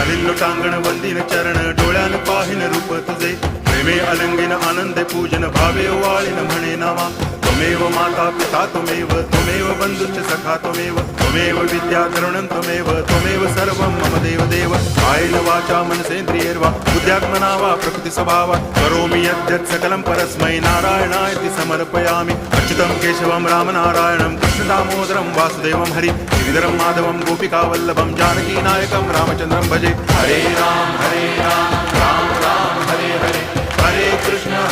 हरिल्लो टांगण वंदिन चरण डोळ्यान पाहिन रूप तुझे प्रेमे अलंगिन आनंदे पूजन भावे वाळीन म्हणे नावा त्वमेव माता पिता त्वमेव बंधुश्च सखा त्वमेव विद्या द्रविणं त्वमेव सर्वं मम देव कायेन वाचा मनसेन्द्रियैर्वा बुद्ध्यात्मना वा प्रकृति स्वभावात् करोमि यद्यत् सकलं परस्मै नारायणायति समर्पयामि अच्युतं केशवं रामनारायणं कृष्णदामोदरं वासुदेवं हरि गिरिधरं माधवं गोपिकावल्लभं जानकीनायकं रामचन्द्रं भजे हरे राम राम राम हरे हरे हरे कृष्ण